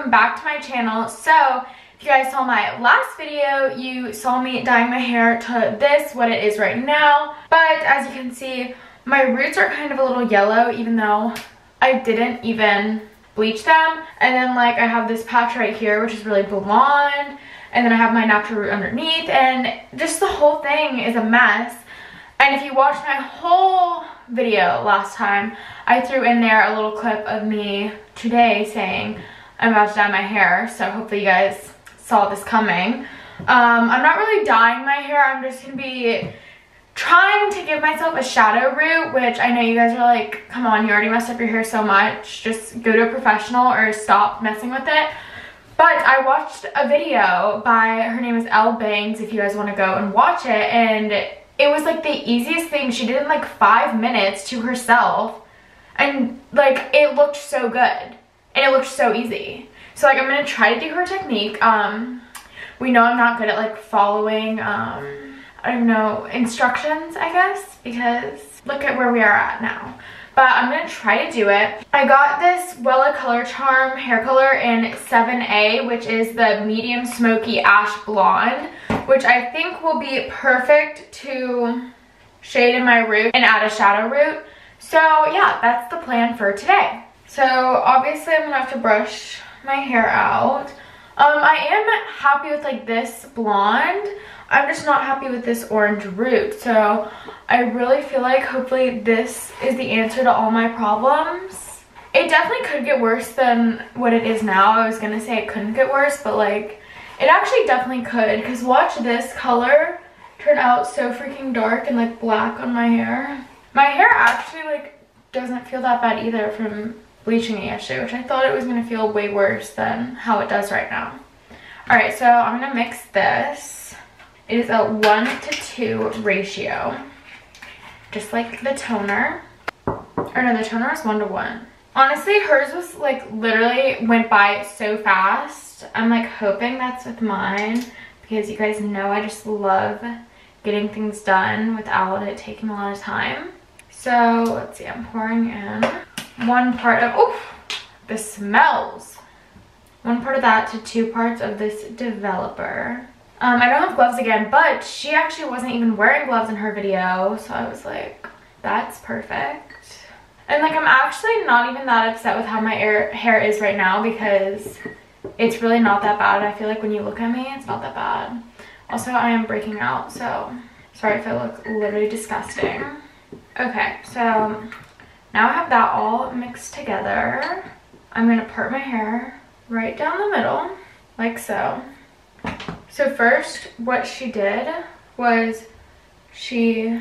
welcome back to my channel. So if you guys saw my last video, you saw me dyeing my hair to this, what it is right now. But as you can see, my roots are kind of a little yellow, even though I didn't even bleach them. And then like I have this patch right here, which is really blonde. And then I have my natural root underneath, and just the whole thing is a mess. And if you watched my whole video last time, I threw in there a little clip of me today saying I'm about to dye my hair. So hopefully you guys saw this coming. I'm not really dyeing my hair. I'm just going to be trying to give myself a shadow root, which I know you guys are like, come on, you already messed up your hair so much. Just go to a professional or stop messing with it. But I watched a video by, her name is Elle Bangs, if you guys want to go and watch it, and it was like the easiest thing. She did it in like 5 minutes to herself, and like it looked so good and it looked so easy. So like I'm gonna try to do her technique. We know I'm not good at like following I don't know, instructions, I guess, because look at where we are at now. But I'm gonna try to do it. I got this Wella Color Charm hair color in 7A, which is the medium smoky ash blonde, which I think will be perfect to shade in my root and add a shadow root. So yeah, that's the plan for today. So obviously I'm gonna have to brush my hair out. I am happy with like this blonde. I'm just not happy with this orange root. So I really feel like hopefully this is the answer to all my problems. It definitely could get worse than what it is now. I was gonna say it couldn't get worse, but like it actually definitely could, because watch this color turn out so freaking dark and like black on my hair. My hair actually like doesn't feel that bad either from bleaching it yesterday, which I thought it was gonna feel way worse than how it does right now. All right, so I'm gonna mix this. It is a 1:2 ratio, just like the toner. Or no, the toner is 1:1. Honestly, hers was like literally went by so fast. I'm like hoping that's with mine, because you guys know I just love getting things done without it taking a lot of time. So let's see, I'm pouring in 1 part of, oh, this smells. 1 part of that to 2 parts of this developer. I don't have gloves again, but she actually wasn't even wearing gloves in her video, so I was like, that's perfect. And like I'm actually not even that upset with how my hair is right now, because it's really not that bad. I feel like when you look at me, it's not that bad. Also, I am breaking out, so sorry if I look literally disgusting. Okay, so now I have that all mixed together. I'm gonna part my hair right down the middle, like so. So first, what she did was she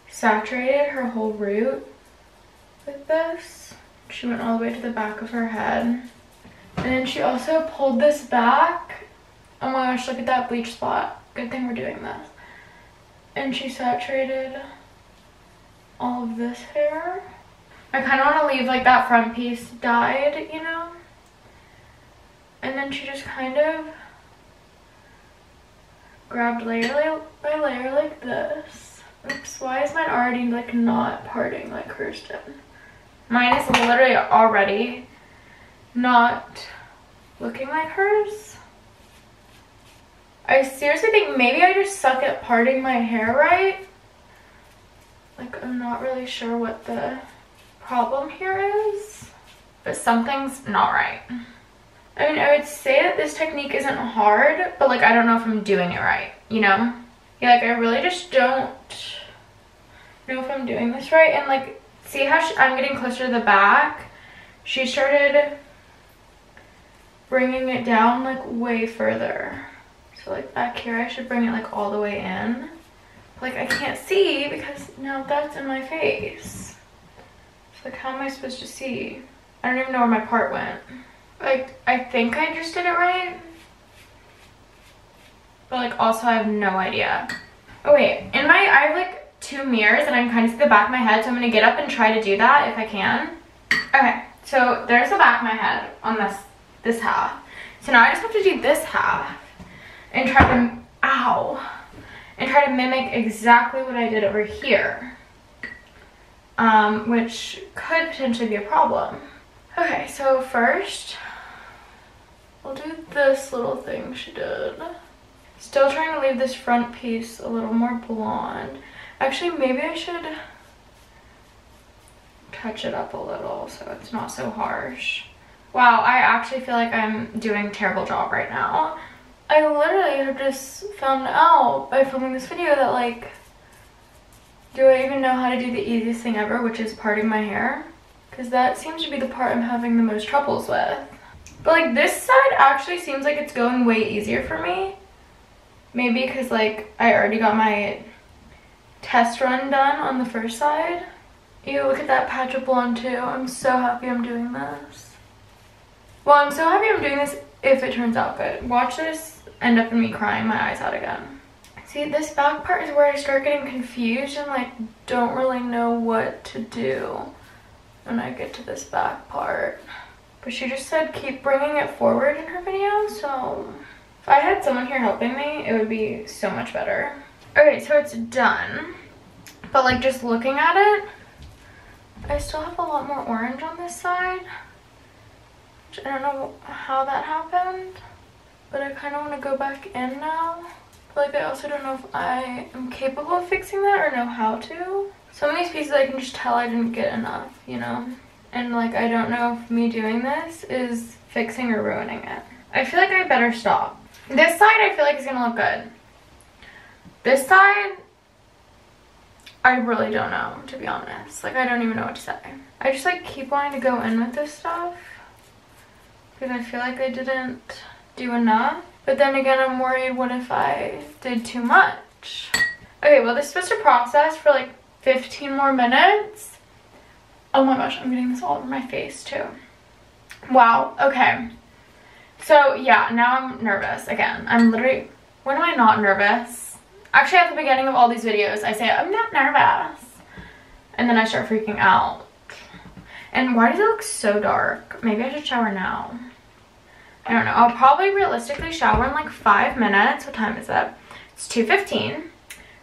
saturated her whole root with this. She went all the way to the back of her head. And then she also pulled this back. Oh my gosh, look at that bleach spot. Good thing we're doing this. And she saturated all of this hair. I kind of want to leave like that front piece dyed, you know? And then she just kind of grabbed layer by layer like this. Oops, why is mine already like not parting like hers did? Mine is literally already not looking like hers. I seriously think maybe I just suck at parting my hair right. Like I'm not really sure what the problem here is, but something's not right. I mean, I would say that this technique isn't hard, but like I don't know if I'm doing it right, you know? Yeah, like I really just don't know if I'm doing this right. And like, see how I'm getting closer to the back? She started bringing it down like way further. So like back here, I should bring it like all the way in. Like I can't see because now that's in my face. So like how am I supposed to see? I don't even know where my part went. Like I think I just did it right, but like also I have no idea. Oh wait, I have like 2 mirrors and I can kind of see the back of my head, so I'm gonna get up and try to do that if I can. Okay, so there's the back of my head on this half. So now I just have to do this half and try to, and try to mimic exactly what I did over here, which could potentially be a problem. Okay, so first I'll do this little thing she did. Still trying to leave this front piece a little more blonde. Actually, maybe I should touch it up a little so it's not so harsh. Wow, I actually feel like I'm doing a terrible job right now. I literally have just found out by filming this video that, like, do I even know how to do the easiest thing ever, which is parting my hair? Because that seems to be the part I'm having the most troubles with. But, like, this side actually seems like it's going way easier for me. Maybe because, like, I already got my test run done on the first side. Ew, look at that patch of blonde too. I'm so happy I'm doing this. Well, I'm so happy I'm doing this if it turns out good. Watch this end up in me crying my eyes out again. See, this back part is where I start getting confused and, like, don't really know what to do when I get to this back part. But she just said keep bringing it forward in her video, so if I had someone here helping me, it would be so much better. Okay, so it's done. But, like, just looking at it, I still have a lot more orange on this side. Which I don't know how that happened, but I kind of want to go back in now. But, like, I also don't know if I am capable of fixing that or know how to. Some of these pieces I can just tell I didn't get enough, you know? And, like, I don't know if me doing this is fixing or ruining it. I feel like I better stop. This side I feel like is going to look good. This side, I really don't know, to be honest. Like, I don't even know what to say. I just, like, keep wanting to go in with this stuff because I feel like I didn't do enough. But then again, I'm worried, what if I did too much? Okay, well, this is supposed to process for, like, 15 more minutes. Oh my gosh, I'm getting this all over my face too. Wow, okay. So, yeah, now I'm nervous again. I'm literally, when am I not nervous? Actually, at the beginning of all these videos, I say, I'm not nervous. And then I start freaking out. And why does it look so dark? Maybe I should shower now. I don't know. I'll probably realistically shower in like 5 minutes. What time is it? It's 2:15.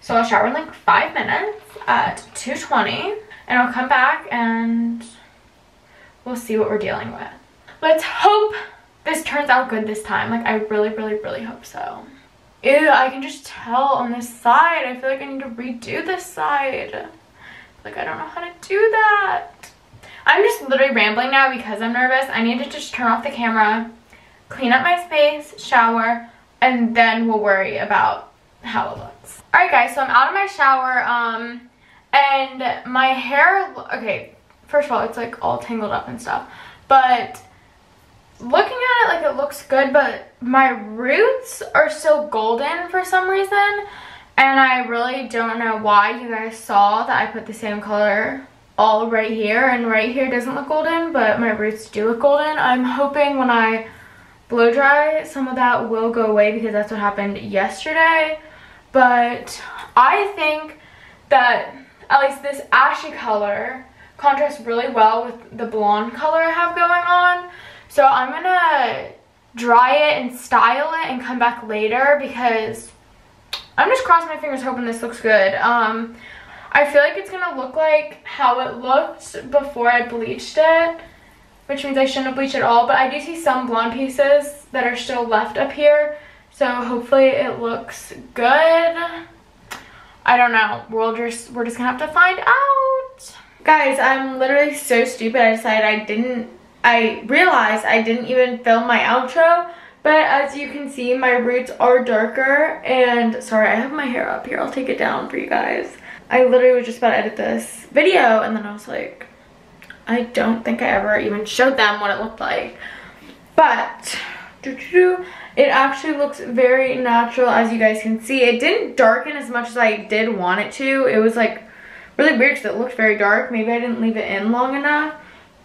So I'll shower in like 5 minutes at 2:20. And I'll come back and we'll see what we're dealing with. Let's hope this turns out good this time. Like, I really, really, really hope so. Ew, I can just tell on this side. I feel like I need to redo this side. Like, I don't know how to do that. I'm just literally rambling now because I'm nervous. I need to just turn off the camera, clean up my space, shower, and then we'll worry about how it looks. Alright guys, so I'm out of my shower, and my hair, okay, first of all, it's like all tangled up and stuff, but looking at it, like, it looks good, but my roots are still golden for some reason, and I really don't know why. You guys saw that I put the same color all right here, and right here doesn't look golden, but my roots do look golden. I'm hoping when I blow dry, some of that will go away because that's what happened yesterday, but I think that at least this ashy color contrasts really well with the blonde color I have going on. So I'm gonna dry it and style it and come back later because I'm just crossing my fingers hoping this looks good. I feel like it's gonna look like how it looked before I bleached it, which means I shouldn't have bleached at all, but I do see some blonde pieces that are still left up here, so hopefully it looks good. I don't know. We're just gonna have to find out. Guys, I'm literally so stupid. I realized I didn't even film my outro, but as you can see, my roots are darker, and sorry, I have my hair up here. I'll take it down for you guys. I literally was just about to edit this video, and then I was like, I don't think I ever even showed them what it looked like. But it actually looks very natural, as you guys can see. It didn't darken as much as I did want it to. It was like really weird because it looked very dark. Maybe I didn't leave it in long enough.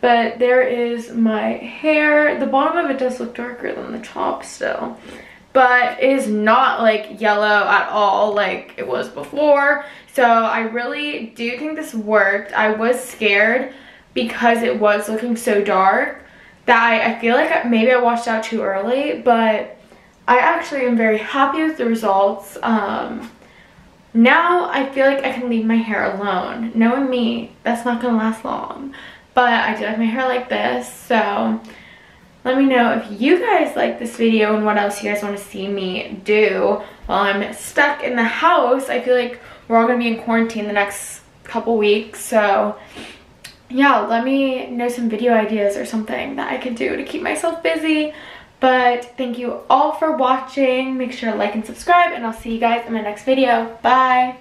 But there is my hair. The bottom of it does look darker than the top still, but it is not like yellow at all like it was before. So I really do think this worked. I was scared because it was looking so dark that I feel like maybe I washed out too early, but I actually am very happy with the results. Now I feel like I can leave my hair alone. Knowing me, that's not gonna last long. But I do have my hair like this, so Let me know if you guys like this video and what else you guys want to see me do while I'm stuck in the house. I feel like we're all going to be in quarantine the next couple weeks, so yeah, let me know some video ideas or something that I could do to keep myself busy. But thank you all for watching. Make sure to like and subscribe, and I'll see you guys in my next video. Bye!